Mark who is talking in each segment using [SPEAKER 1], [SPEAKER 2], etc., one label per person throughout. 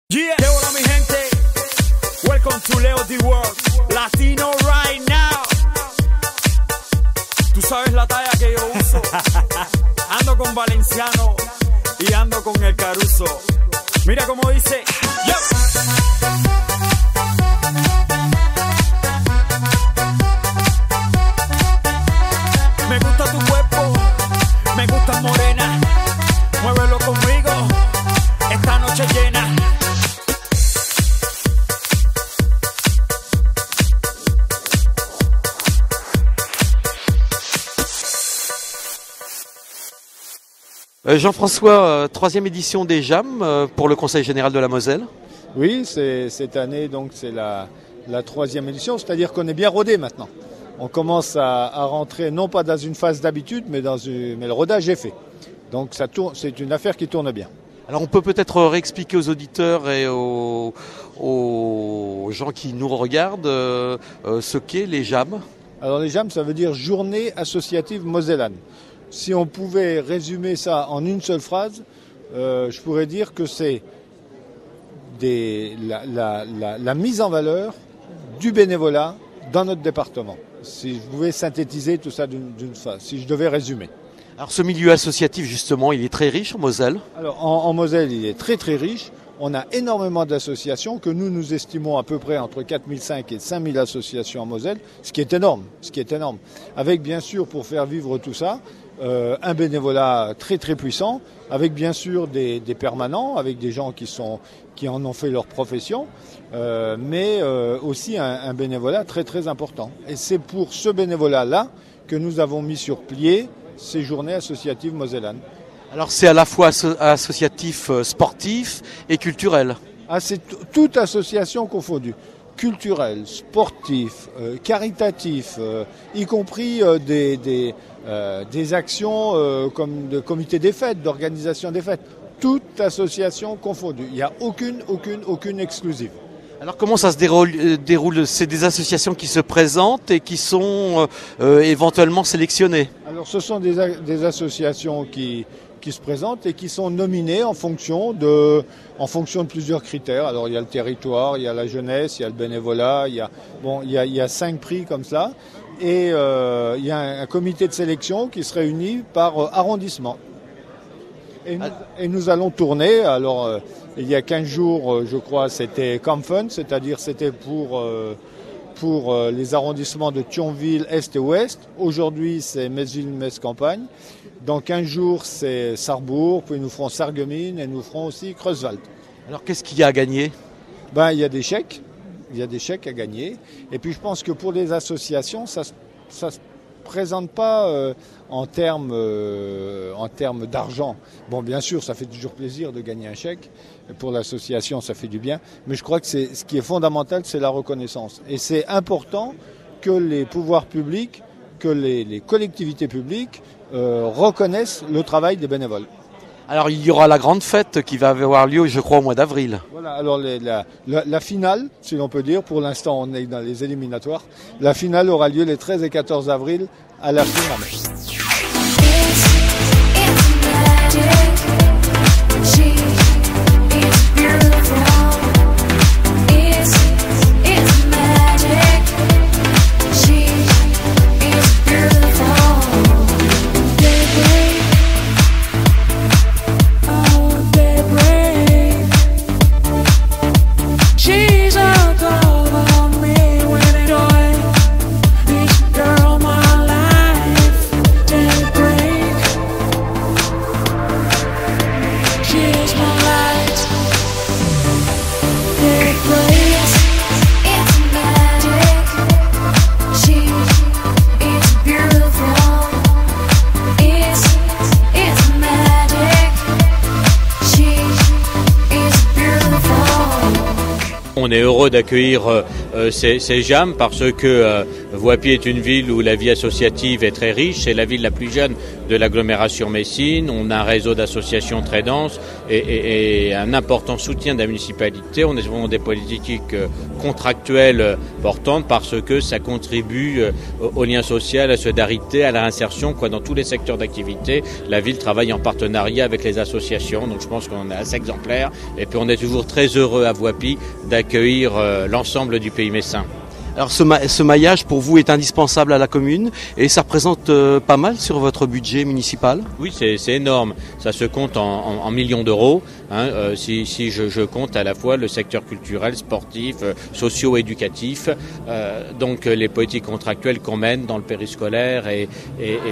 [SPEAKER 1] Yeah, ¿qué hola mi gente? Welcome to Leo The World, Latino right now. Tú sabes la talla que yo uso. Ando con Valenciano y ando con el Caruso. Mira cómo dice, yo. Me gusta tu cuerpo, me gustas morena. Muévelo conmigo, esta noche llena.
[SPEAKER 2] Jean-François, troisième édition des JAM pour le Conseil général de la Moselle.
[SPEAKER 3] Oui, cette année, donc c'est la troisième édition, c'est-à-dire qu'on est bien rodé maintenant. On commence à rentrer non pas dans une phase d'habitude, mais le rodage est fait. Donc ça tourne, c'est une affaire qui tourne bien.
[SPEAKER 2] Alors on peut peut-être réexpliquer aux auditeurs et aux gens qui nous regardent ce qu'est les JAM.
[SPEAKER 3] Alors les JAM, ça veut dire Journée associative mosellane. Si on pouvait résumer ça en une seule phrase, je pourrais dire que c'est la mise en valeur du bénévolat dans notre département. Si je pouvais synthétiser tout ça d'une phrase, si je devais résumer.
[SPEAKER 2] Alors ce milieu associatif justement, il est très riche en Moselle.
[SPEAKER 3] Alors en Moselle, il est très très riche. On a énormément d'associations que nous estimons à peu près entre 4005 et 5000 associations en Moselle, ce qui est énorme. Avec bien sûr, pour faire vivre tout ça, un bénévolat très très puissant, avec bien sûr des permanents, avec des gens qui en ont fait leur profession, mais aussi un bénévolat très très important. Et c'est pour ce bénévolat-là que nous avons mis sur pied ces journées associatives mosellanes.
[SPEAKER 2] Alors c'est à la fois associatif, sportif et culturel.
[SPEAKER 3] Ah, c'est toute association confondue. Culturel, sportif, caritatif, y compris des actions comme de comité des fêtes, d'organisation des fêtes. Toute association confondue. Il n'y a aucune exclusive.
[SPEAKER 2] Alors comment ça se déroule? C'est des associations qui se présentent et qui sont éventuellement sélectionnées?
[SPEAKER 3] Alors ce sont des associations qui se présentent et qui sont nominées en fonction de plusieurs critères. Alors il y a le territoire, il y a la jeunesse, il y a le bénévolat, il y a 5 prix comme ça. Et il y a un comité de sélection qui se réunit par arrondissement. Et nous allons tourner. Alors il y a 15 jours, je crois, c'était Camp Fun, c'est-à-dire c'était pour les arrondissements de Thionville, Est et Ouest. Aujourd'hui, c'est Metz-Ville, Metz-Campagne. Dans 15 jours, c'est Sarrebourg, puis nous ferons Sarreguemines et nous ferons aussi Creuswald.
[SPEAKER 2] Alors qu'est-ce qu'il y a à gagner?
[SPEAKER 3] Il y a des chèques. Il y a des chèques à gagner. Et puis je pense que pour les associations, ça se présente pas en termes d'argent. Bon, bien sûr, ça fait toujours plaisir de gagner un chèque. Pour l'association, ça fait du bien. Mais je crois que ce qui est fondamental, c'est la reconnaissance. Et c'est important que les pouvoirs publics, que les collectivités publiques reconnaissent le travail des bénévoles.
[SPEAKER 2] Alors il y aura la grande fête qui va avoir lieu, je crois, au mois d'avril.
[SPEAKER 3] Voilà, alors la finale, si l'on peut dire, pour l'instant on est dans les éliminatoires, la finale aura lieu les 13 et 14 avril à la finale.
[SPEAKER 4] On est heureux d'accueillir c'est JAM parce que Voipy est une ville où la vie associative est très riche. C'est la ville la plus jeune de l'agglomération messine. On a un réseau d'associations très dense et un important soutien de la municipalité. On est vraiment des politiques contractuelles portantes parce que ça contribue au lien social, à la solidarité, à la réinsertion, dans tous les secteurs d'activité. La ville travaille en partenariat avec les associations, donc je pense qu'on est assez exemplaire. Et puis on est toujours très heureux à Voipy d'accueillir l'ensemble du pays messin.
[SPEAKER 2] Alors ce maillage pour vous est indispensable à la commune et ça représente pas mal sur votre budget municipal?
[SPEAKER 4] Oui, c'est énorme. Ça se compte en millions d'euros. Si je compte à la fois le secteur culturel, sportif, socio-éducatif, donc les politiques contractuelles qu'on mène dans le périscolaire et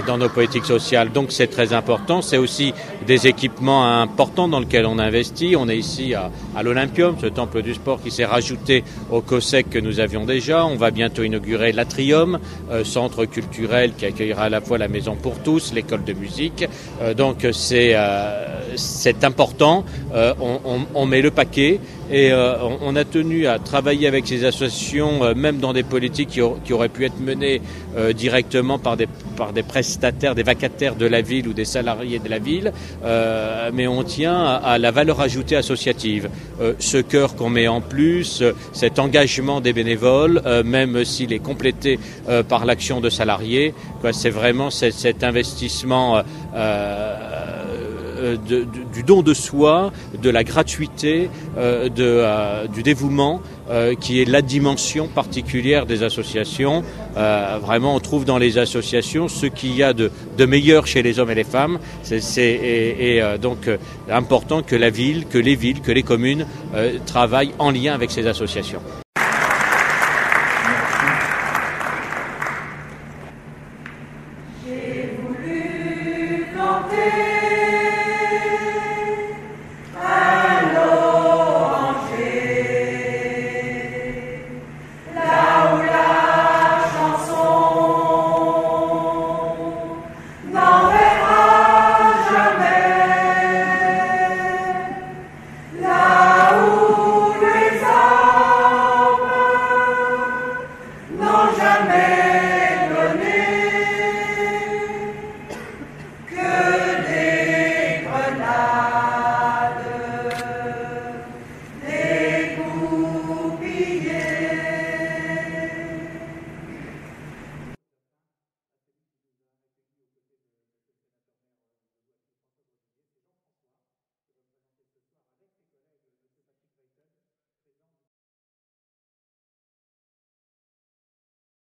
[SPEAKER 4] dans nos politiques sociales. Donc c'est très important. C'est aussi des équipements importants dans lesquels on investit. On est ici à l'Olympium, ce temple du sport qui s'est rajouté au COSEC que nous avions déjà. On va bientôt inaugurer l'Atrium, centre culturel qui accueillera à la fois la Maison pour tous, l'école de musique. Donc c'est important. On met le paquet et on a tenu à travailler avec ces associations, même dans des politiques qui auraient pu être menées directement par des prestataires, des vacataires de la ville ou des salariés de la ville. Mais on tient à la valeur ajoutée associative. Ce cœur qu'on met en plus, cet engagement des bénévoles, même s'il est complété par l'action de salariés, c'est vraiment cet investissement du don de soi, de la gratuité, du dévouement, qui est la dimension particulière des associations. Vraiment, on trouve dans les associations ce qu'il y a de meilleur chez les hommes et les femmes. Donc important que la ville, que les villes, que les communes travaillent en lien avec ces associations.